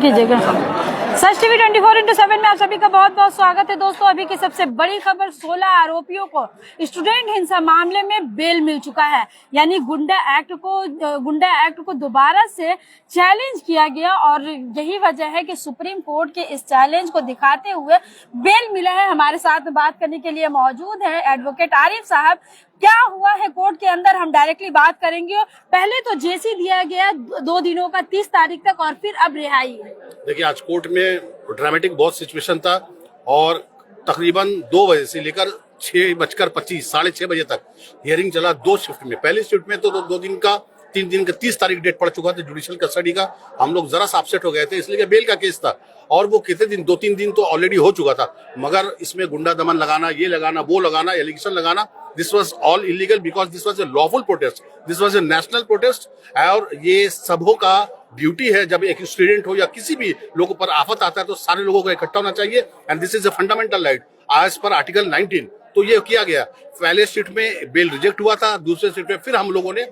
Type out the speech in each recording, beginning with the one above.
कीजिएगा। सच टीवी 24/7 में आप सभी का बहुत बहुत स्वागत है। दोस्तों, अभी की सबसे बड़ी खबर, 16 आरोपियों को स्टूडेंट हिंसा मामले में बेल मिल चुका है। यानी गुंडा एक्ट को दोबारा से चैलेंज किया गया और यही वजह है कि सुप्रीम कोर्ट के इस चैलेंज को दिखाते हुए बेल मिला है। हमारे साथ बात करने के लिए मौजूद है एडवोकेट आरिफ साहब। क्या हुआ है कोर्ट के अंदर, हम डायरेक्टली बात करेंगे। पहले तो जेसी दिया गया 2 दिनों का 30 तारीख तक और फिर अब रिहाई है। देखिए, आज कोर्ट में ड्रामेटिक बहुत सिचुएशन था और तकरीबन 2 बजे से लेकर 6:25 साढ़े 6 बजे तक हियरिंग चला 2 शिफ्ट में। पहली शिफ्ट में तो 2 दिन का 3 दिन का 30 तारीख डेट पड़ चुका था जुडिशियल कस्टडी का। हम लोग जरा सा अपसेट हो गए थे इसलिए बेल का केस था और वो कितने दिन 2-3 दिन तो ऑलरेडी हो चुका था, मगर इसमें गुंडा दमन लगाना, ये लगाना, वो लगाना, एलिगेशन लगाना, this was all illegal because this was a lawful protest, this was a national protest. और ये सबों का ड्यूटी है, जब एक स्टूडेंट हो या किसी भी लोगों पर आफत आता है तो सारे लोगों को इकट्ठा होना चाहिए and this is a fundamental right as per article 19। तो ये किया गया। पहले शिफ्ट में बेल रिजेक्ट हुआ था, दूसरे शिफ्ट में फिर हम लोगों ने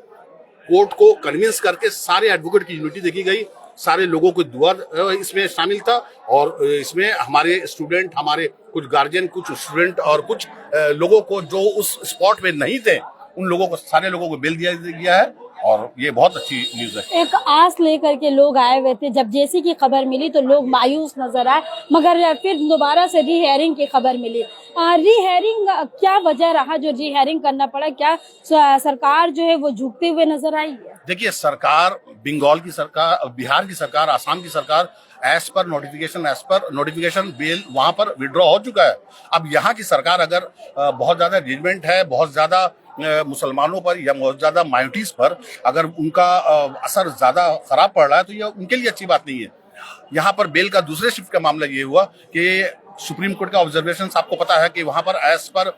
कोर्ट को कन्विंस करके सारे एडवोकेट की यूनिटी देखी गई, सारे लोगों को दुआ इसमें शामिल था और इसमें हमारे स्टूडेंट, हमारे कुछ गार्जियन, कुछ स्टूडेंट और कुछ लोगों को जो उस स्पॉट में नहीं थे उन लोगों को, सारे लोगों को बेल दिया गया है और ये बहुत अच्छी न्यूज है। एक आस लेकर के लोग आए हुए थे, जब जेसी की खबर मिली तो लोग मायूस नजर आए, मगर फिर दोबारा से रीहेयरिंग की खबर मिली। रीहेयरिंग क्या वजह रहा जो रीहेयरिंग करना पड़ा? क्या सरकार जो है वो झुकते हुए नजर आई है? देखिए, सरकार, बंगाल की सरकार, बिहार की सरकार, आसाम की सरकार एज पर नोटिफिकेशन बेल वहां पर विड्रॉ हो चुका है। अब यहाँ की सरकार अगर बहुत ज्यादा जजमेंट है, बहुत ज्यादा मुसलमानों पर या बहुत ज्यादा माइनॉरिटीज पर अगर उनका असर ज्यादा खराब पड़ रहा है तो ये उनके लिए अच्छी बात नहीं है। यहाँ पर बेल का दूसरे शिफ्ट का मामला ये हुआ कि सुप्रीम कोर्ट का ऑब्जर्वेशन आपको पता है कि वहां पर as per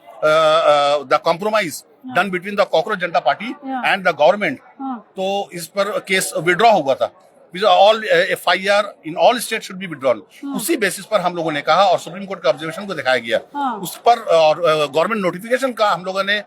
the compromise done between the cockroach Janata party and the government, तो इस पर केस विड्रॉ हुआ था। All FIR in all state should be withdrawn. उसी बेसिस पर हम लोगों ने कहा और सुप्रीम कोर्ट के ऑब्जर्वेशन को दिखाया गया, उस पर और गवर्नमेंट नोटिफिकेशन का हम लोगों ने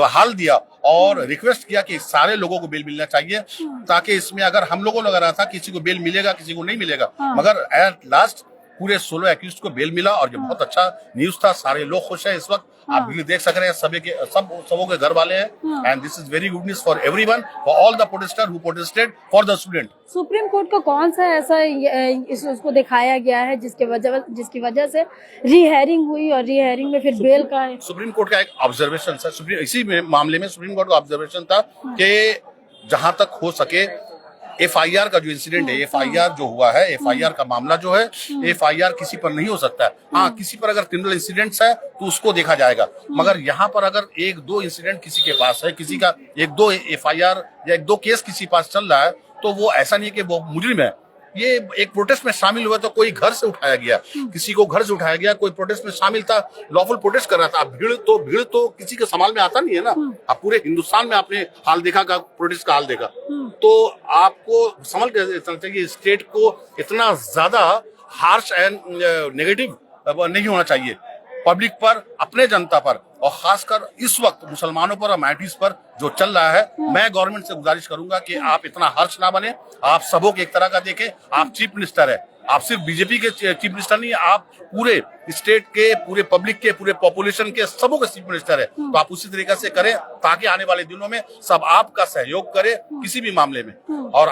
हाल दिया और रिक्वेस्ट किया कि सारे लोगों को बेल मिलना चाहिए, ताकि इसमें अगर हम लोगों को लग रहा था किसी को बेल मिलेगा, किसी को नहीं मिलेगा, मगर एट लास्ट पूरे 16 एक्यूज्ड को बेल मिला और ये बहुत अच्छा न्यूज था। सारे लोग खुश हैं इस वक्त। आप भी देख सक रहे हैं, सबों के घर वाले हैं and this is very good news for everyone, for all the protester who protested, for the student. Supreme court का कौन सा ऐसा इसको दिखाया गया है जिसकी वजह से रीहेयरिंग हुई और रीहेयरिंग में फिर बेल का है? सुप्रीम कोर्ट का एक ऑब्जर्वेशन था, इसी मामले में सुप्रीम कोर्ट का ऑब्जर्वेशन था कि जहां तक हो सके FIR का जो इंसिडेंट है, FIR जो हुआ है, FIR का मामला जो है, FIR किसी पर नहीं हो सकता है। हाँ, किसी पर अगर क्रिमिनल इंसिडेंट्स है तो उसको देखा जाएगा, मगर यहाँ पर अगर 1-2 इंसिडेंट किसी के पास है, किसी का 1-2 FIR या 1-2 केस किसी पास चल रहा है, तो वो ऐसा नहीं कि वो मुजरिम है। ये एक प्रोटेस्ट में शामिल हुआ तो कोई घर से उठाया गया, किसी को घर से उठाया गया, कोई प्रोटेस्ट में शामिल था, लॉफुल प्रोटेस्ट कर रहा था। भीड़ तो किसी के संभाल में आता नहीं है ना। अब पूरे हिंदुस्तान में आपने हाल देखा, का प्रोटेस्ट का हाल देखा, तो आपको समझ चलना चाहिए स्टेट को इतना ज्यादा हार्श एंड नेगेटिव नहीं होना चाहिए पब्लिक पर, अपने जनता पर, और खासकर इस वक्त मुसलमानों पर और माइनॉरिटीज पर जो चल रहा है। मैं गवर्नमेंट से गुजारिश करूंगा कि आप इतना हर्ष ना बने, आप सबों के एक तरह का देखें। आप चीफ मिनिस्टर है, आप सिर्फ बीजेपी के चीफ मिनिस्टर नहीं है, आप पूरे स्टेट के, पूरे पब्लिक के, पूरे पॉपुलेशन के, सबों के चीफ मिनिस्टर है। तो आप उसी तरीके से करें ताकि आने वाले दिनों में सब आपका सहयोग करें किसी भी मामले में। और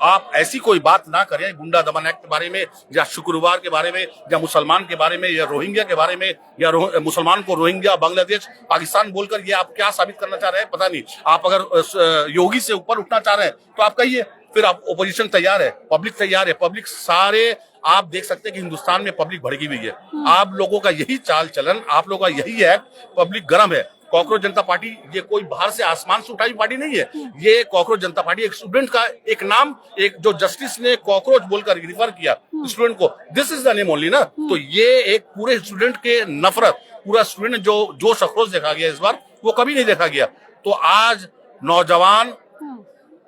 आप ऐसी कोई बात ना करें गुंडा दमन एक्ट के बारे में, या शुक्रवार के बारे में, या मुसलमान के बारे में, या रोहिंग्या के बारे में, या मुसलमान को रोहिंग्या, बांग्लादेश, पाकिस्तान बोलकर ये आप क्या साबित करना चाह रहे हैं पता नहीं। आप अगर योगी से ऊपर उठना चाह रहे हैं तो आप कहिए, फिर आप ओपोजिशन तैयार है, पब्लिक तैयार है, पब्लिक सारे आप देख सकते हैं कि हिंदुस्तान में पब्लिक भड़की हुई है। आप लोगों का यही चाल चलन, आप लोगों का यही एक्ट, पब्लिक गर्म है। कॉकरोच जनता पार्टी ये कोई बाहर से आसमान से उठाई पार्टी नहीं है, ये कॉकरोच जनता पार्टी एक स्टूडेंट का एक नाम, एक जो जस्टिस ने कॉकरोच बोलकर रिफर किया स्टूडेंट को, this is the name only ना। तो ये एक पूरे स्टूडेंट के नफरत, पूरा स्टूडेंट जो आक्रोश देखा गया इस बार, वो कभी नहीं देखा गया। तो आज नौजवान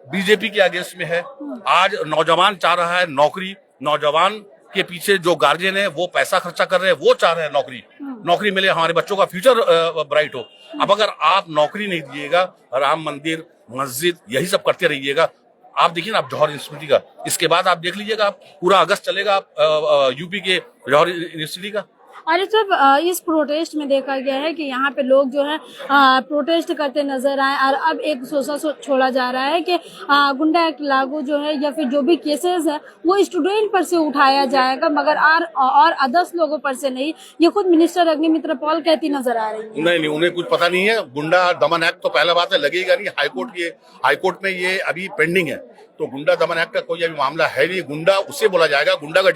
बीजेपी के अगेंस्ट में है, आज नौजवान चाह रहा है नौकरी, नौजवान के पीछे जो गार्जियन है वो पैसा खर्चा कर रहे हैं, वो चाह रहे हैं नौकरी मिले, हमारे बच्चों का फ्यूचर ब्राइट हो। अब अगर आप नौकरी नहीं दीजिएगा, राम मंदिर, मस्जिद, यही सब करते रहिएगा, आप देखिए ना, आप जौहर यूनिवर्सिटी का, इसके बाद आप देख लीजिएगा, आप पूरा अगस्त चलेगा आप यूपी के जौहर यूनिवर्सिटी का। और जब इस प्रोटेस्ट में देखा गया है कि यहाँ पे लोग जो है प्रोटेस्ट करते नजर आए, और अब एक सोचा छोड़ा जा रहा है कि गुंडा एक्ट लागू जो है या फिर जो भी केसेस है वो स्टूडेंट पर से उठाया जाएगा, मगर और अदर्स लोगों पर से नहीं। ये खुद मिनिस्टर अग्निमित्र पॉल कहती नजर आ रही है। नहीं, उन्हें कुछ पता नहीं है। गुंडा दमन एक्ट तो पहला बात है लगेगा नहीं, हाईकोर्ट में ये अभी पेंडिंग है, तो गुंडा दमन एक्ट का कोई अभी मामला है नहीं। गुंडा उसे बोला जाएगा, गुंडा का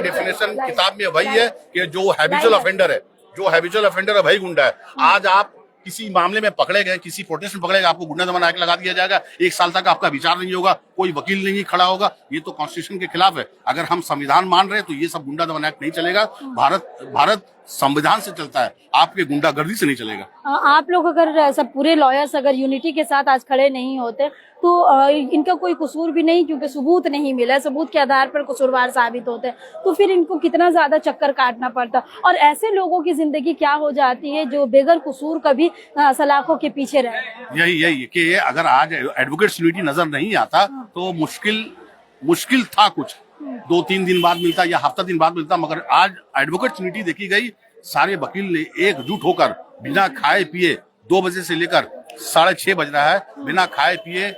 डेफिनेशन किताब में वही है कि जो हैबिचुअल ऑफेंडर है वही गुंडा है। आज आप किसी मामले में पकड़े गए, किसी प्रोटेस्ट में पकड़े गए, आपको गुंडा दमन एक्ट लगा दिया जाएगा, 1 साल तक आपका विचार नहीं होगा, कोई वकील नहीं खड़ा होगा। ये तो कॉन्स्टिट्यूशन के खिलाफ है। अगर हम संविधान मान रहे हैं तो ये सब गुंडा दमन एक्ट नहीं चलेगा। भारत संविधान से चलता है, आपके गुंडागर्दी से नहीं चलेगा। आप लोग अगर सब पूरे लॉयर्स अगर यूनिटी के साथ आज खड़े नहीं होते तो इनका कोई कसूर भी नहीं, क्योंकि सबूत नहीं मिला, सबूत के आधार पर कसूरवार साबित होते हैं, तो फिर इनको कितना ज्यादा चक्कर काटना पड़ता, और ऐसे लोगों की जिंदगी क्या हो जाती है जो बेगर कसूर कभी सलाखों के पीछे रहे। यही कि अगर आज एडवोकेट्स यूनिटी नजर नहीं आता तो मुश्किल था, कुछ 2-3 दिन बाद मिलता या हफ्ता दिन बाद मिलता, मगर आज एडवोकेट्स यूनिटी देखी गई। सारे वकील ने एकजुट होकर बिना खाए पिए 2 बजे से लेकर 6:30 बज रहा है, बिना खाए पिए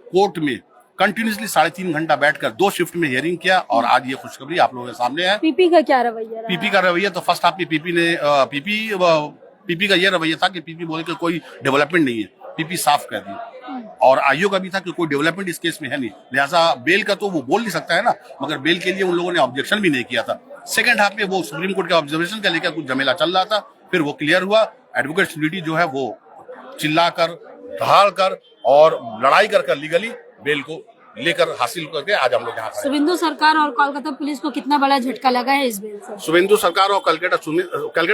कोर्ट में कंटिन्यूसली 3.5 घंटा बैठकर 2 शिफ्ट में हियरिंग किया, और आज ये खुशखबरी आप लोगों के सामने है। पीपी का क्या रवैया रहा? पीपी का रवैया तो फर्स्ट हाफ में पीपी का ये रवैया था कि पीपी बोले कि कोई डेवलपमेंट नहीं है, पीपी साफ कर दी, और आईओ का भी था कि कोई डेवलपमेंट इस केस में है नहीं, लिहाजा बेल का तो वो बोल नहीं सकता है ना, मगर बेल के लिए उन लोगों ने ऑब्जेक्शन भी नहीं किया था। सेकंड हाफ में वो सुप्रीम कोर्ट के ऑब्जर्वेशन का लेकर कुछ झमेला चल रहा था, फिर वो क्लियर हुआ। एडवोकेट्स यूनिटी जो है वो चिल्लाकर, दहाड़कर और लड़ाई कर लीगली बेल को लेकर हासिल करके आज हम लोग यहाँ पर। शुवेंदु सरकार और कोलकाता पुलिस को कितना बड़ा झटका लगा है इस बेल से? शुवेंदु सरकार और कलकत्ता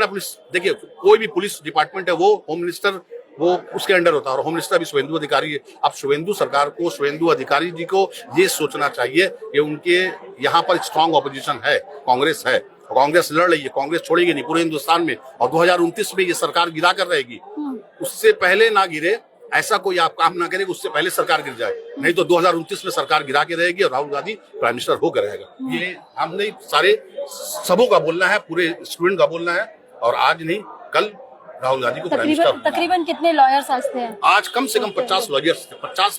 पुलिस, देखिए कोई भी पुलिस डिपार्टमेंट है वो होम मिनिस्टर वो उसके अंडर होता है, और होम मिनिस्टर अभी शुवेंदु अधिकारी है। अब शुवेंदु सरकार को, शुवेंदु अधिकारी जी को ये सोचना चाहिए कि उनके यहाँ पर स्ट्रांग ऑपोजिशन है, कांग्रेस है, कांग्रेस लड़ रही है, कांग्रेस छोड़ेगी नहीं पूरे हिंदुस्तान में, और 2029 में ये सरकार गिरा कर रहेगी। उससे पहले ना गिरे, ऐसा कोई आप काम ना करें उससे पहले सरकार गिर जाए, नहीं तो 2029 में सरकार गिरा के रहेगी और राहुल गांधी प्राइम मिनिस्टर होकर रहेगा। ये हमने सारे सबों का बोलना है, पूरे स्टूडेंट का बोलना है, और आज नहीं कल राहुल गांधी को प्राइम मिनिस्टर। तकरीबन कितने लॉयर्स आज थे? आज कम से कम 50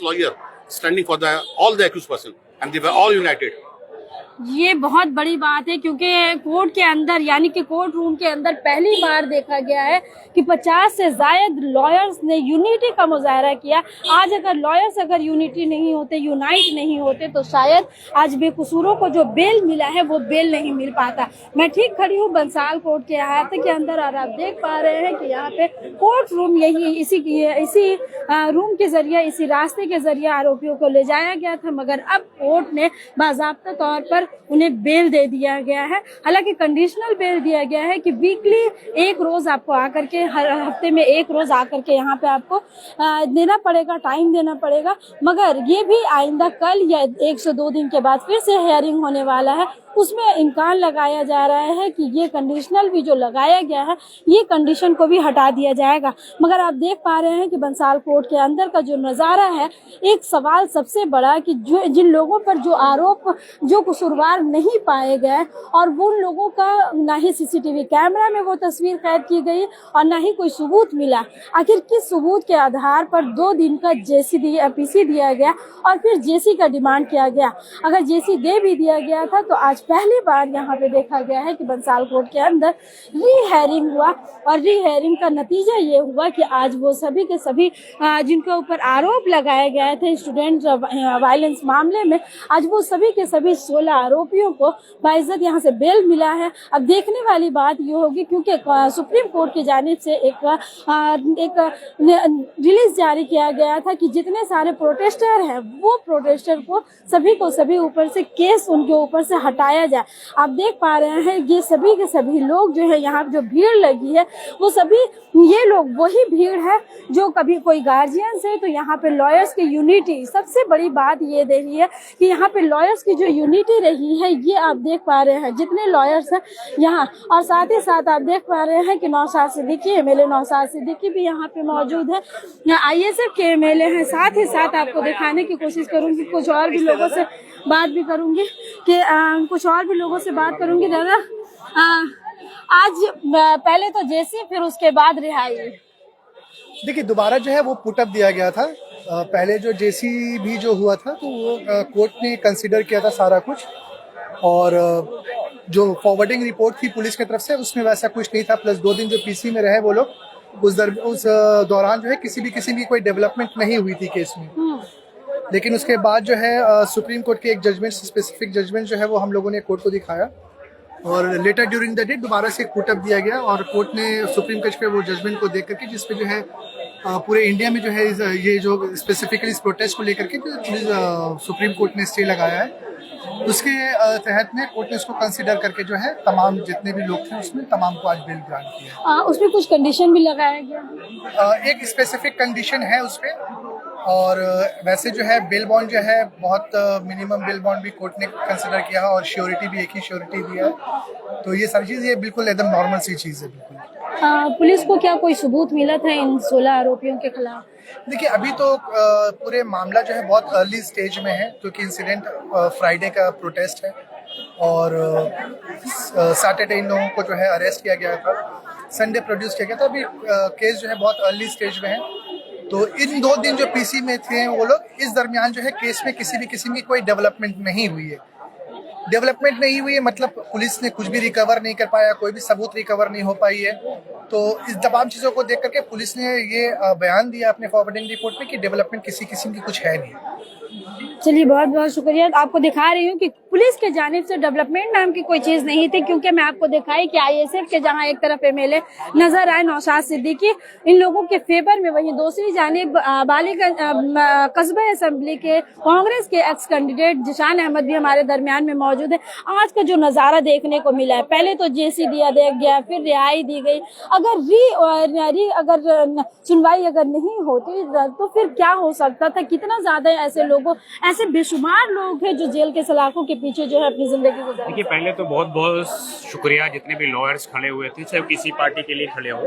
lawyer standing for all the accused person and they were all United. ये बहुत बड़ी बात है, क्योंकि कोर्ट के अंदर यानी कि कोर्ट रूम के अंदर पहली बार देखा गया है कि 50 से ज्यादा लॉयर्स ने यूनिटी का मुजाहरा किया। आज अगर लॉयर्स अगर यूनिटी नहीं होते, यूनाइट नहीं होते, तो शायद आज बेकसूरों को जो बेल मिला है वो बेल नहीं मिल पाता। मैं ठीक खड़ी हूँ बंसाल कोर्ट के अहाते के अंदर, और आप देख पा रहे हैं कि यहाँ पे कोर्ट रूम यही इसी रूम के जरिए, इसी रास्ते के जरिए आरोपियों को ले जाया गया था, मगर अब कोर्ट ने बाज़ाब्ता तौर पर उन्हें बेल दे दिया गया है। हालांकि कंडीशनल बेल दिया गया है कि वीकली 1 रोज आपको आकर के, हर हफ्ते में 1 रोज आकर के यहाँ पे आपको देना पड़ेगा, टाइम देना पड़ेगा, मगर ये भी आइंदा कल या 1 से 2 दिन के बाद फिर से हियरिंग होने वाला है। उसमें इम्कान लगाया जा रहा है कि ये कंडीशनल भी जो लगाया गया है, ये कंडीशन को भी हटा दिया जाएगा। मगर आप देख पा रहे हैं कि बंसाल कोर्ट के अंदर का जो नज़ारा है, एक सवाल सबसे बड़ा कि जो जिन लोगों पर जो आरोप, जो कसूरवार नहीं पाए गए, और वो लोगों का ना ही सीसीटीवी कैमरा में वो तस्वीर कैद की गई और ना ही कोई सबूत मिला। आखिर किस सबूत के आधार पर 2 दिन का पीसी दिया गया और फिर जेसी का डिमांड किया गया? अगर जेसी दे भी दिया गया था तो आज पहली बार यहाँ पे देखा गया है कि बंसाल कोर्ट के अंदर री-हेयरिंग हुआ, और री-हेयरिंग का नतीजा ये हुआ कि आज वो सभी के सभी जिनके ऊपर आरोप लगाए गए थे स्टूडेंट वायलेंस मामले में, आज वो सभी के सभी 16 आरोपियों को बाइज्जत यहाँ से बेल मिला है। अब देखने वाली बात ये होगी, क्योंकि सुप्रीम कोर्ट की जानिब से एक रिलीज जारी किया गया था कि जितने सारे प्रोटेस्टर हैं वो प्रोटेस्टर को सभी ऊपर से केस उनके ऊपर से हटाए दिखाया जाए। आप देख पा रहे हैं ये सभी के सभी लोग जो है यहाँ जो भीड़ लगी है वो सभी ये लोग वही भीड़ है जो कभी कोई गार्जियंस है तो यहाँ पे लॉयर्स की यूनिटी, सबसे बड़ी बात ये दे रही है कि यहाँ पे लॉयर्स की जो यूनिटी रही है ये आप देख पा रहे हैं जितने लॉयर्स हैं यहाँ। और साथ ही साथ आप देख पा रहे हैं कि नौशाद सिद्दीकी एमएलए नौशाद सिद्दीकी भी यहाँ पे मौजूद है, आईएसएफ के एमएलए हैं। साथ ही साथ आपको दिखाने की कोशिश करूंगी, कुछ और भी लोगों से बात भी करूंगी दादा आज पहले तो जेसी फिर उसके बाद रिहाई। देखिए दोबारा जो है वो पुटअप दिया गया था। पहले जो जेसी भी जो हुआ था तो वो कोर्ट ने कंसिडर किया था सारा कुछ, और जो फॉरवर्डिंग रिपोर्ट थी पुलिस की तरफ से उसमें वैसा कुछ नहीं था। प्लस 2 दिन जो पीसी में रहे वो लोग उस दौरान जो है किसी की कोई डेवलपमेंट नहीं हुई थी केस में। लेकिन उसके बाद जो है सुप्रीम कोर्ट के एक जजमेंट, स्पेसिफिक जजमेंट जो है वो हम लोगों ने कोर्ट को दिखाया और लेटर ड्यूरिंग द डे दोबारा से पुटअप दिया गया और कोर्ट ने सुप्रीम कोर्ट के वो जजमेंट को देख करके जिसपे जो है पूरे इंडिया में जो है ये जो स्पेसिफिकली इस प्रोटेस्ट को लेकर के सुप्रीम कोर्ट ने स्टे लगाया है, उसके तहत में कोर्ट ने इसको कंसिडर करके जो है तमाम जितने भी लोग थे उसमें तमाम को आज बेल ग्रांट किया। उसमें कुछ कंडीशन भी लगाया गया, एक स्पेसिफिक कंडीशन है उसपे, और वैसे जो है बेल बॉन्ड जो है बहुत मिनिमम बेल बॉन्ड भी कोर्ट ने कंसिडर किया है और श्योरिटी भी एक ही श्योरिटी दिया है। तो ये सारी चीज़ ये बिल्कुल एकदम नॉर्मल सी चीज़ है बिल्कुल। पुलिस को क्या कोई सबूत मिला था इन 16 आरोपियों के खिलाफ? देखिए अभी तो पूरे मामला जो है बहुत अर्ली स्टेज में है क्योंकि इंसिडेंट फ्राइडे का प्रोटेस्ट है और सैटरडे इन लोगों को जो है अरेस्ट किया गया था, संडे प्रोड्यूस किया गया था। अभी केस जो है बहुत अर्ली स्टेज में है, तो इन 2 दिन जो पीसी में थे वो लोग, इस दरमियान जो है केस में किसी भी किस्म की कोई डेवलपमेंट नहीं हुई है। डेवलपमेंट नहीं हुई है मतलब पुलिस ने कुछ भी रिकवर नहीं कर पाया, कोई भी सबूत रिकवर नहीं हो पाई है। तो इस तमाम चीज़ों को देख करके पुलिस ने ये बयान दिया अपने फॉरवर्डिंग रिपोर्ट में कि डेवलपमेंट किसी किस्म की कुछ है नहीं। चलिए बहुत बहुत शुक्रिया। आपको दिखा रही हूँ कि पुलिस के जानिब से डेवलपमेंट नाम की कोई चीज नहीं थी, क्योंकि मैं आपको दिखाई कि आईएसएफ के जहां एक तरफ एमएलए नजर आए नौशाद सिद्दीकी इन लोगों के फेवर में, वहीं दूसरी जानिब बालीगंज कस्बा असेंबली के कांग्रेस के एक्स कैंडिडेट जिशान अहमद भी हमारे दरमियान में मौजूद है। आज का जो नजारा देखने को मिला है, पहले तो जेसी दिया गया, फिर रिहाई दी गई। अगर सुनवाई अगर नहीं होती तो फिर क्या हो सकता था? कितना ज्यादा ऐसे बेशुमार लोग हैं जो जेल के सलाखों के पीछे जो है अपनी जिंदगी गुजार। देखिए पहले तो बहुत बहुत शुक्रिया जितने भी लॉयर्स खड़े हुए थे, चाहे किसी पार्टी के लिए खड़े हो,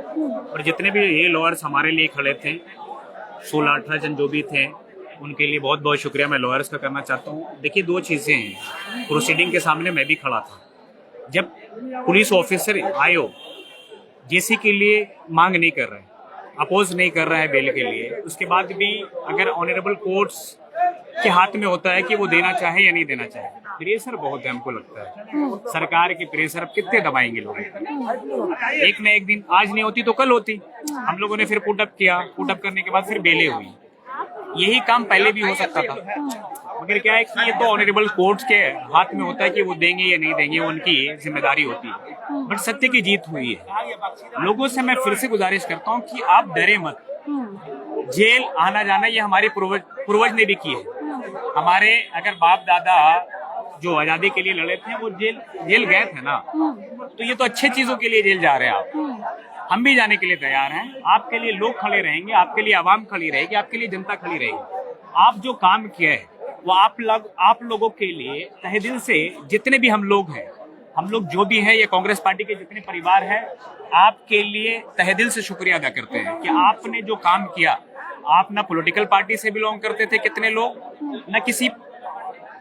और जितने भी ये लॉयर्स हमारे लिए खड़े थे 16-18 जन जो भी थे उनके लिए बहुत बहुत शुक्रिया मैं लॉयर्स का करना चाहता हूँ। देखिए 2 चीज़ें हैं, प्रोसीडिंग के सामने मैं भी खड़ा था, जब पुलिस ऑफिसर आयो जेसी के लिए मांग नहीं कर रहे, अपोज नहीं कर रहा है बेल के लिए, उसके बाद भी अगर ऑनरेबल कोर्ट्स के हाथ में होता है कि वो देना चाहे या नहीं देना चाहे, प्रेशर बहुत है हमको लगता है सरकार के प्रेशर अब कितने दबाएंगे लोग। एक न एक दिन आज नहीं होती तो कल होती। हम लोगों ने फिर पुटअप किया, पुटअप करने के बाद फिर बेलें हुई। यही काम पहले भी हो सकता था, मगर क्या है कि ये तो ऑनरेबल कोर्ट्स के हाथ में होता है कि वो देंगे या नहीं देंगे, उनकी जिम्मेदारी होती है। बट सत्य की जीत हुई है। लोगों से मैं फिर से गुजारिश करता हूँ कि आप डरे मत। जेल आना जाना ये हमारे पूर्वज ने भी किए। हमारे अगर बाप दादा जो आजादी के लिए लड़े थे वो जेल गए थे ना, तो ये तो अच्छे चीजों के लिए जेल जा रहे हैं आप। हम भी जाने के लिए तैयार हैं। आपके लिए लोग खड़े रहेंगे, आपके लिए आवाम खड़ी रहेगी, आपके लिए जनता खड़ी रहेगी। आप जो काम किए है वो आप लोगों के लिए तहे दिल से, जितने भी हम लोग हैं, हम लोग जो भी हैं, ये कांग्रेस पार्टी के जितने परिवार हैं, आपके लिए तहे दिल से शुक्रिया अदा करते हैं कि आपने जो काम किया। आप ना पॉलिटिकल पार्टी से बिलोंग करते थे कितने लोग, न किसी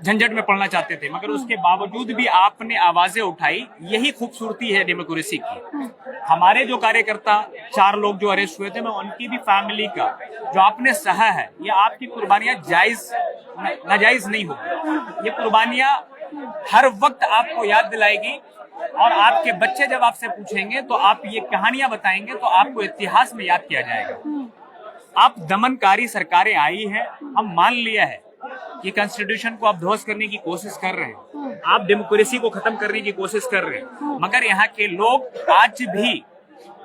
झंझट में पड़ना चाहते थे, मगर उसके बावजूद भी आपने आवाजें उठाई। यही खूबसूरती है डेमोक्रेसी की। हमारे जो कार्यकर्ता 4 लोग जो अरेस्ट हुए थे, मैं उनकी भी फैमिली का जो आपने सहा है, ये आपकी कुर्बानियां नाजायज नहीं होगी। ये कुर्बानियां हर वक्त आपको याद दिलाएगी, और आपके बच्चे जब आपसे पूछेंगे तो आप ये कहानियां बताएंगे तो आपको इतिहास में याद किया जाएगा। आप दमनकारी सरकारें आई है, हम मान लिया है कि कॉन्स्टिट्यूशन को आप ध्वस्त करने की कोशिश कर रहे हैं, आप डेमोक्रेसी को खत्म करने की कोशिश कर रहे हैं, मगर यहाँ के लोग आज भी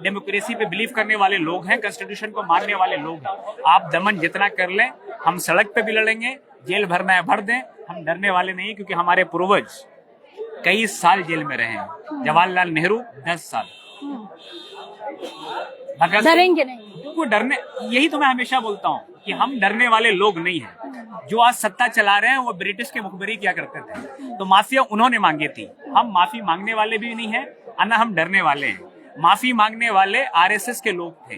डेमोक्रेसी पे बिलीव करने वाले लोग हैं, कॉन्स्टिट्यूशन को मानने वाले लोग हैं। आप दमन जितना कर लें, हम सड़क पे भी लड़ेंगे, जेल भरना है भर दें, हम डरने वाले नहीं, क्योंकि हमारे पूर्वज कई साल जेल में रहे हैं। जवाहरलाल नेहरू 10 साल। भगत सिंह डरेंगे नहीं। वो डरने, यही तो मैं हमेशा बोलता हूँ कि हम डरने वाले लोग नहीं हैं। जो आज सत्ता चला रहे हैं वो ब्रिटिश के मुखबिरी क्या करते थे, तो माफिया उन्होंने मांगी थी। हम माफी मांगने वाले भी नहीं है और ना हम डरने वाले हैं। माफी मांगने वाले आरएसएस के लोग थे,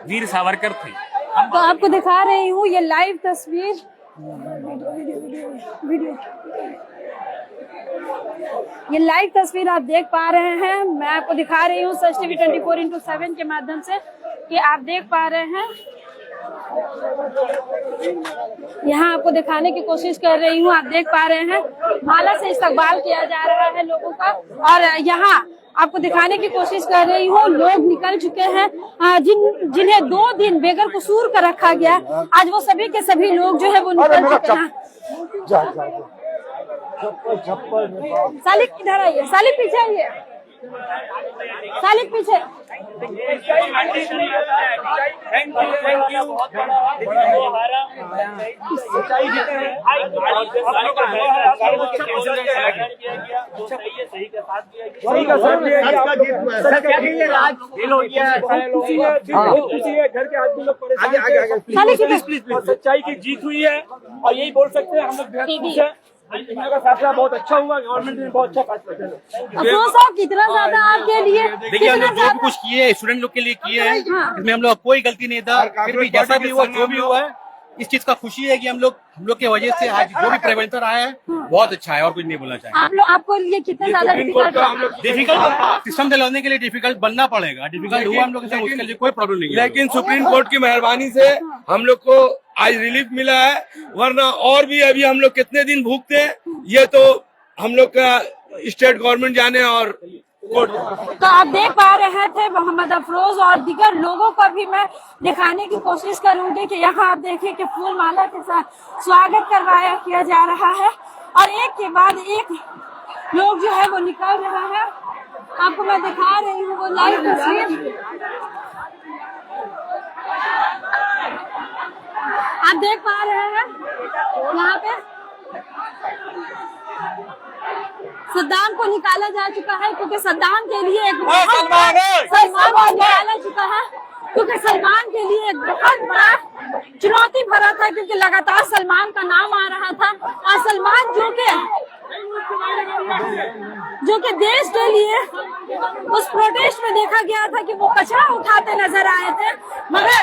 वीर सावरकर थे। तो आपको दिखा रही हूँ ये लाइव तस्वीर। वीडियो ये लाइव तस्वीर आप देख पा रहे हैं। मैं आपको दिखा रही हूँ सच टीवी 24x7 के माध्यम से कि आप देख पा रहे हैं। यहाँ आपको दिखाने की कोशिश कर रही हूँ। आप देख पा रहे हैं माला से इस्तकबाल किया जा रहा है लोगों का, और यहाँ आपको दिखाने की कोशिश कर रही हूँ लोग निकल चुके हैं जिन्हें 2 दिन बेगर कसूर कर रखा गया। आज वो सभी के सभी लोग जो है वो निकल चुके हैं। सालिक किधर आइए, सालिक पीछे आइए, सालिक पीछे। सच्चाई की जीत हुई है और यही बोल सकते हैं हम लोग बेहद खुश हैं। इन लोगों का फैसला बहुत अच्छा हुआ, गवर्नमेंट ने बहुत अच्छा फैसला किया। अफरोज साहब कितना ज्यादा आपके लिए, देखिए हम लोग जो भी कुछ किए हैं स्टूडेंट लोग के लिए किए हैं, इसमें हम लोग कोई गलती नहीं था। फिर भी जैसा भी हुआ जो भी हुआ है, इस चीज का खुशी है कि हम लोग की वजह से आज जो भी परिवर्तन आया है बहुत अच्छा है, और कुछ नहीं बोलना चाहिए। आप लोग, आपको ये कितना ज्यादा डिफिकल्ट सिस्टम चलाने के लिए डिफिकल्ट बनना पड़ेगा। डिफिकल्ट हुआ हम लोग के साथ, उसके लिए कोई प्रॉब्लम नहीं है। लेकिन सुप्रीम कोर्ट की मेहरबानी से हम लोग को आज रिलीफ मिला है, वरना और भी अभी हम लोग कितने दिन भूखते, ये तो हम लोग का स्टेट गवर्नमेंट जाने। और तो आप देख पा रहे थे मोहम्मद अफरोज और दीगर लोगों को भी मैं दिखाने की कोशिश करूंगी कि यहाँ आप देखिए कि फूल माला के साथ स्वागत करवाया किया जा रहा है, और एक के बाद एक लोग जो है वो निकल रहा है। आपको मैं दिखा रही हूँ वो लाइव तस्वीर। आप देख पा रहे हैं यहाँ पे सद्दाम को निकाला जा चुका है, क्योंकि सद्दाम के लिए एक सलमान को निकाला चुका है, क्योंकि सलमान के लिए एक बहुत बड़ा चुनौती भरा था, क्योंकि लगातार सलमान का नाम आ रहा था। और सलमान जो कि देश के लिए उस प्रोटेस्ट में देखा गया था कि वो कचरा उठाते नजर आए थे, मगर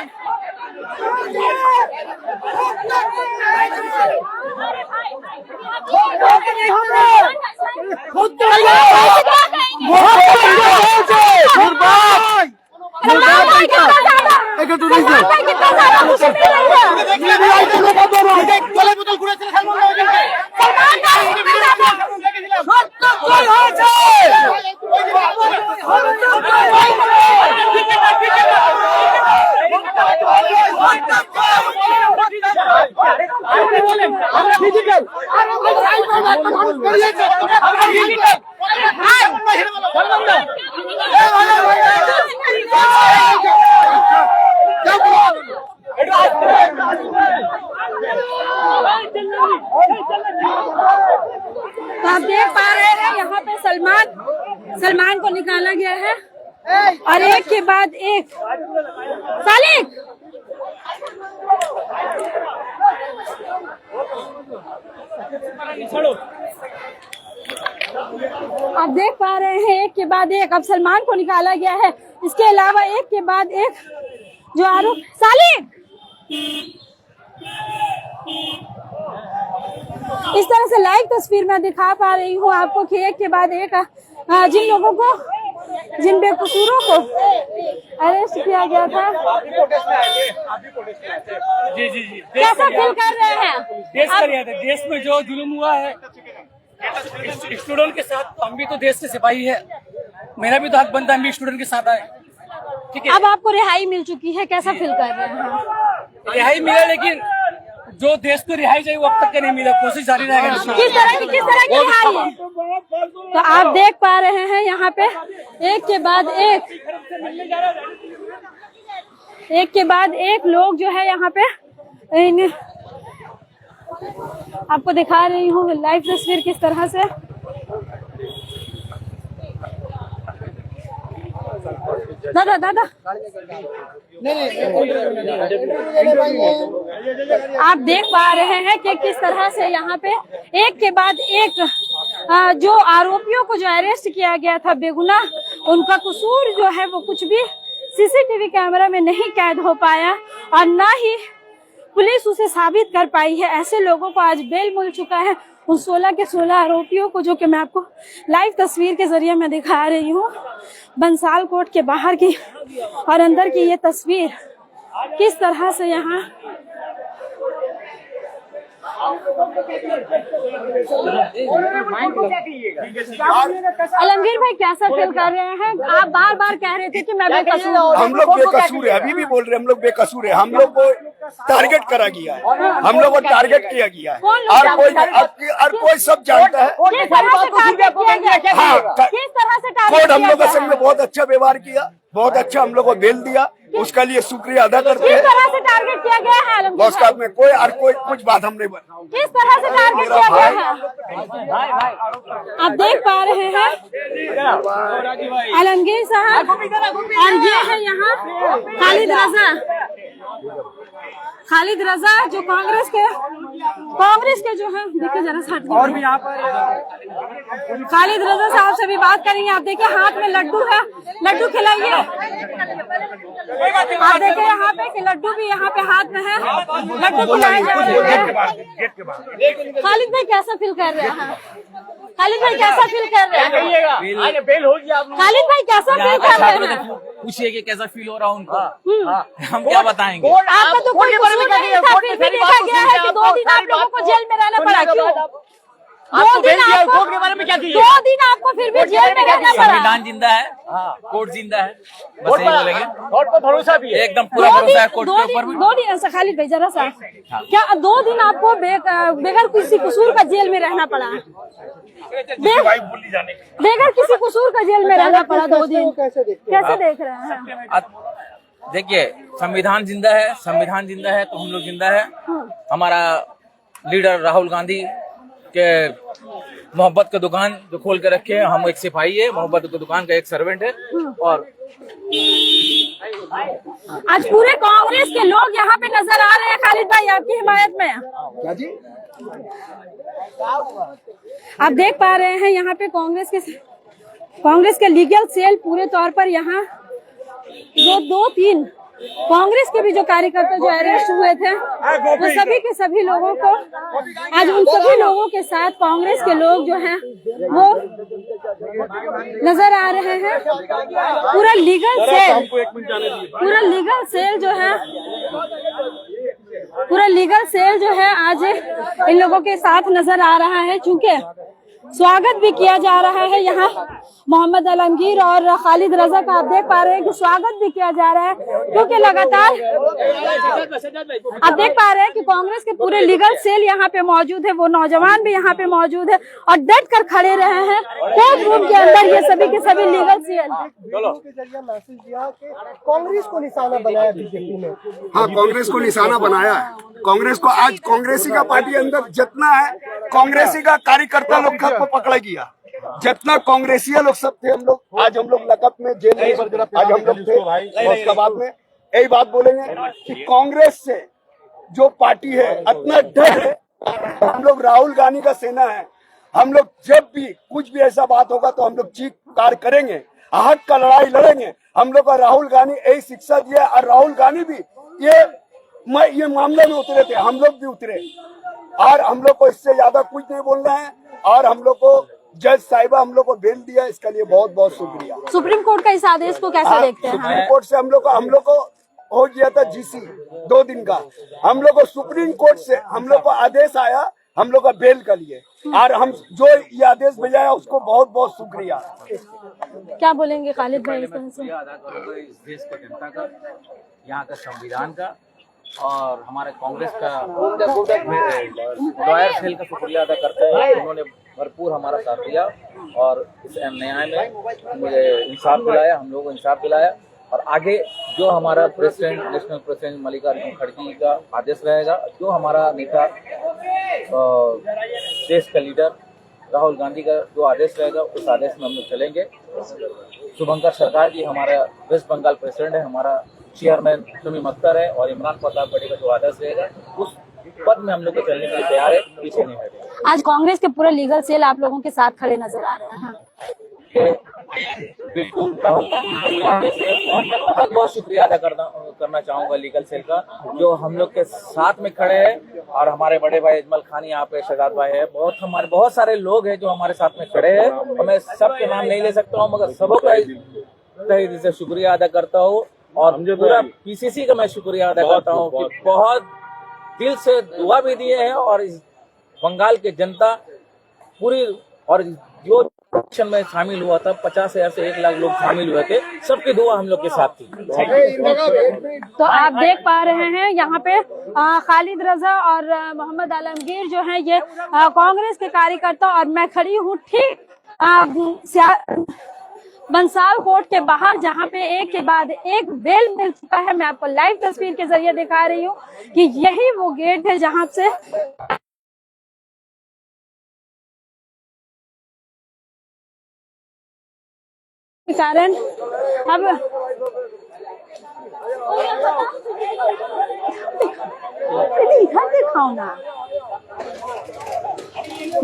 आप देख पा रहे हैं यहाँ पे सलमान को निकाला गया है, और एक के बाद एक। सालिक आप देख पा रहे हैं एक के बाद एक अब सलमान को निकाला गया है। इसके अलावा एक के बाद एक जो आरोप। सालिक इस तरह से लाइव तस्वीर में दिखा पा रही हूँ आपको कि एक के बाद एक जिन लोगों को, जिन बेकसूरों को अरेस्ट किया गया था। जी कैसा फील कर रहे हैं? देश में जो जुल्म हुआ है स्टूडेंट के साथ, हम भी तो देश के सिपाही है, मेरा भी तो हक बनता है, हम भी स्टूडेंट के साथ आए। ठीक है, अब आपको रिहाई मिल चुकी है, कैसा फील कर रहे हैं? रिहाई मिला, लेकिन जो देश को रिहाई चाहिए वो अब तक के नहीं मिला। कोशिश जारी रहेगा। किस तरह की रिहाई है? तो आप देख पा रहे हैं यहाँ पे एक के बाद एक लोग जो है यहाँ पे आपको दिखा रही हूँ लाइव तस्वीर किस तरह से दादा दादा आप देख पा रहे हैं कि किस तरह से यहाँ पे एक के बाद एक जो आरोपियों को जो अरेस्ट किया गया था बेगुनाह, उनका कसूर जो है वो कुछ भी सीसीटीवी कैमरा में नहीं कैद हो पाया और ना ही पुलिस उसे साबित कर पाई है। ऐसे लोगों को आज बेल मिल चुका है, उन 16 के 16 आरोपियों को, जो कि मैं आपको लाइव तस्वीर के जरिए मैं दिखा रही हूँ। बंसाल कोर्ट के बाहर की और अंदर की ये तस्वीर किस तरह से यहाँ आलमगीर भाई कैसा फील कर रहे हैं? आप बार बार कह रहे थे कि मैं बेकसूर हूं। हम लोग बेकसूर है, अभी भी बोल रहे हैं हम लोग बेकसूर है। हम लोग को टारगेट करा गया है, हम लोग को टारगेट किया गया है और कोई सब जानता है। किस तरह से टारगेट किया गया? हाँ, किस तरह से टारगेट कोर्ट हम किया लोग के गया? संग में बहुत अच्छा व्यवहार किया, बहुत अच्छा हम लोग को बेल दिया, उसका लिए शुक्रिया अदा करते किस हैं। तरह से टारगेट किया गया है आलमगीर बॉस भाई? का में कोई कुछ बात हम नहीं बता। किस तरह से टारगेट किया गया है? आप देख पा रहे हैं आलमगीर साहब, और ये है यहाँ खालिद रजा जो कांग्रेस के जो है, देखिए जरा साथ और भी यहाँ पर खालिद रजा साहब से भी बात करेंगे। आप देखिए हाथ में लड्डू है, लड्डू खिलाइए। आप देखिए यहाँ पे कि लड्डू भी यहाँ पे हाथ में है, लड्डू खिलाए जा रहे हैं। खालिद भाई कैसा फील कर रहे हैं? खालिद भाई कैसा फील कर रहे हैं? बेल हो गया आप खालिद भाई कैसा फील कर रहे हैं? पूछिए कि कैसा फील हो रहा है उनको, हम क्या बताएंगे। आपका तो कोई कसूर नहीं था, फिर भी देखा गया है कि 2 दिन आप लोगों को जेल में रहना पड़ा। क्यों? 2 दिन आपको, कोर्ट के बारे में क्या कीजिए? 2 दिन आपको फिर भी जेल में रहना पड़ा। संविधान जिंदा है, कोर्ट जिंदा है, बस यही बोलेंगे। कोर्ट पर भरोसा भी है, एकदम पूरा भरोसा है कोर्ट के ऊपर में। 2 दिन ऐसा खालिद भाई जरा सा, क्या 2 दिन आपको बगैर किसी कसूर का जेल में रहना पड़ा? बगैर किसी कसूर का जेल में रहना पड़ा 2 दिन, कैसे देख रहे हैं? देखिए संविधान जिंदा है तो हम लोग जिंदा है। हमारा लीडर राहुल गांधी के मोहब्बत का दुकान जो खोल के रखे हैं, हम एक सिपाही है, मोहब्बत की दुकान का एक सर्वेंट है। और आज पूरे कांग्रेस के लोग यहाँ पे नजर आ रहे हैं खालिद भाई आपकी हिमायत में। क्या जी? आप देख पा रहे हैं यहाँ पे कांग्रेस के लीगल सेल पूरे तौर पर यहाँ जो 2-3 कांग्रेस के भी जो कार्यकर्ता जो अरेस्ट हुए थे, वो सभी के सभी लोगों को आज उन सभी लोगों के साथ कांग्रेस के लोग जो हैं वो नजर आ रहे हैं। पूरा लीगल सेल जो है आज इन लोगों के साथ नजर आ रहा है। चूंकि स्वागत भी किया जा रहा है यहाँ मोहम्मद आलमगीर और खालिद रजा का, आप देख पा रहे हैं कि स्वागत भी किया जा रहा है, क्योंकि लगातार आप देख पा रहे हैं कि कांग्रेस के पूरे लीगल सेल यहाँ पे मौजूद है, वो नौजवान भी यहाँ पे मौजूद है और डट कर खड़े रहे हैं कोर्ट रूम के अंदर। ये सभी के सभी लीगल सेल के जरिए मैसेज दिया कि कांग्रेस को निशाना बनाया बीजेपी ने। हाँ, कांग्रेस को निशाना बनाया है। कांग्रेस को आज कांग्रेसी का पार्टी अंदर जितना है, कांग्रेसी का कार्यकर्ता लोग को पकड़ा गया, जितना कांग्रेसी लोग सब थे। हम लोग आज लकब में जेल में आज हम लोग थे। उसके बाद में यही बात बोलेंगे कि कांग्रेस से जो पार्टी है इतना डर है। हम लोग राहुल गांधी का सेना है। हम लोग जब भी कुछ भी ऐसा बात होगा तो हम लोग चीख करेंगे, हक का लड़ाई लड़ेंगे। हम लोग का राहुल गांधी यही शिक्षा दिया और राहुल गांधी भी ये मामले में उतरे थे, हम लोग भी उतरे और हम लोग को इससे ज्यादा कुछ नहीं बोलना है। और हम लोग को जज साहिबा हम लोग को बेल दिया, इसका लिए बहुत बहुत शुक्रिया। सुप्रीम कोर्ट का इस आदेश को कैसे देखते हैं? सुप्रीम कोर्ट से हम लोग को हो गया था जीसी 2 दिन का। हम लोग को सुप्रीम कोर्ट से हम लोग को आदेश आया हम लोग का बेल का लिए, और हम जो ये आदेश भेजा है उसको बहुत बहुत शुक्रिया। क्या बोलेंगे खालिद भाई इस तरह से? अदा करूंगा इस देश की जनता का, यहाँ का संविधान का और हमारे कांग्रेस का लॉयर सेल का शुक्रिया अदा करते हैं। उन्होंने भरपूर हमारा साथ दिया और इस न्याय में मुझे इंसाफ दिलाया, हम लोगों को इंसाफ दिलाया। और आगे जो हमारा नेशनल प्रेसिडेंट मल्लिकार्जुन खड़गे का आदेश रहेगा, जो हमारा नेता देश का लीडर राहुल गांधी का जो आदेश रहेगा, उस आदेश में हम लोग चलेंगे। शुभंकर सरकार जी हमारा वेस्ट बंगाल प्रेसिडेंट है, हमारा चेयरमैन शमीम अख्तर है और इमरान प्रताप बड़ी का जो आदर्श रहेगा उस पद में हम लोग को चलने के लिए तैयार है, पीछे नहीं हटेंगे। आज कांग्रेस के पूरे लीगल सेल आप लोगों के साथ खड़े नजर आ रहे हैं। बहुत बहुत शुक्रिया अदा करना चाहूंगा लीगल सेल का, जो हम लोग के साथ में खड़े हैं, और हमारे बड़े भाई अजमल खान यहाँ पे, शहजाद भाई है, बहुत सारे लोग हैं जो हमारे साथ में खड़े हैं, और मैं सबके नाम नहीं ले सकता हूँ, मगर सबों का तहे दिल से शुक्रिया अदा करता हूँ। और पूरा पीसीसी का मैं शुक्रिया अदा करता हूँ कि बहुत दिल से दुआ भी दिए हैं, और इस बंगाल की जनता पूरी, और जो इलेक्शन में शामिल हुआ था 50,000 से 1 लाख लोग शामिल हुए थे, सबकी दुआ हम लोग के साथ थी। तो आप देख पा रहे हैं यहाँ पे खालिद रजा और मोहम्मद आलमगीर जो हैं ये कांग्रेस के कार्यकर्ता, और मैं खड़ी हूँ ठीक बंसाल कोर्ट के बाहर, जहाँ पे एक के बाद एक बेल मिल चुका है। मैं आपको लाइव तस्वीर के जरिए दिखा रही हूँ कि यही वो गेट है जहाँ से के कारण अब इधर दिखाओ ना,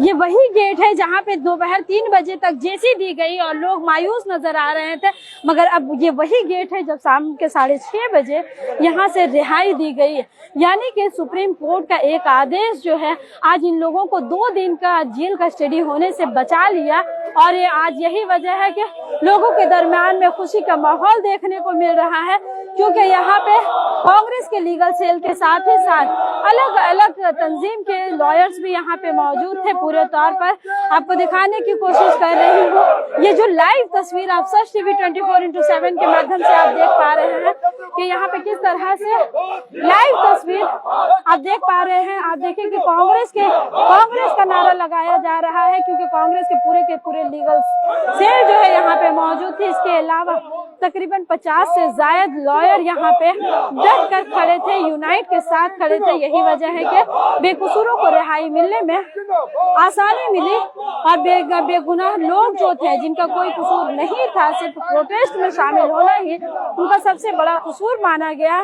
ये वही गेट है जहाँ पे दोपहर 3 बजे तक जेसी दी गई और लोग मायूस नजर आ रहे थे, मगर अब ये वही गेट है जब शाम के 6:30 बजे यहाँ से रिहाई दी गई। यानी कि सुप्रीम कोर्ट का एक आदेश जो है आज इन लोगों को 2 दिन का जेल कस्टडी होने से बचा लिया, और ये आज यही वजह है कि लोगों के दरमियान में खुशी का माहौल देखने को मिल रहा है, क्योंकि यहाँ पे कांग्रेस के लीगल सेल के साथ ही साथ अलग अलग तंजीम के लॉयर्स भी यहाँ पे मौजूद थे। पूरे तौर पर आपको दिखाने की कोशिश कर रही हूँ, ये जो लाइव तस्वीर आप सच टीवी 24x7 के माध्यम से आप देख पा रहे हैं कि यहाँ पे किस तरह से लाइव तस्वीर आप देख पा रहे हैं। आप देखें कि कांग्रेस का नारा लगाया जा रहा है, क्योंकि कांग्रेस के पूरे लीगल सेल जो है यहाँ पे मौजूद थी। इसके अलावा तकरीबन 50 से ज्यादा लॉयर यहाँ पे डट कर खड़े थे, यूनाइट के साथ खड़े थे। यही वजह है कि बेकसूरों को रिहाई मिलने में आसानी मिली, और बेगुनाह लोग जो थे जिनका कोई कसूर नहीं था, सिर्फ प्रोटेस्ट में शामिल होना ही उनका सबसे बड़ा कसूर माना गया।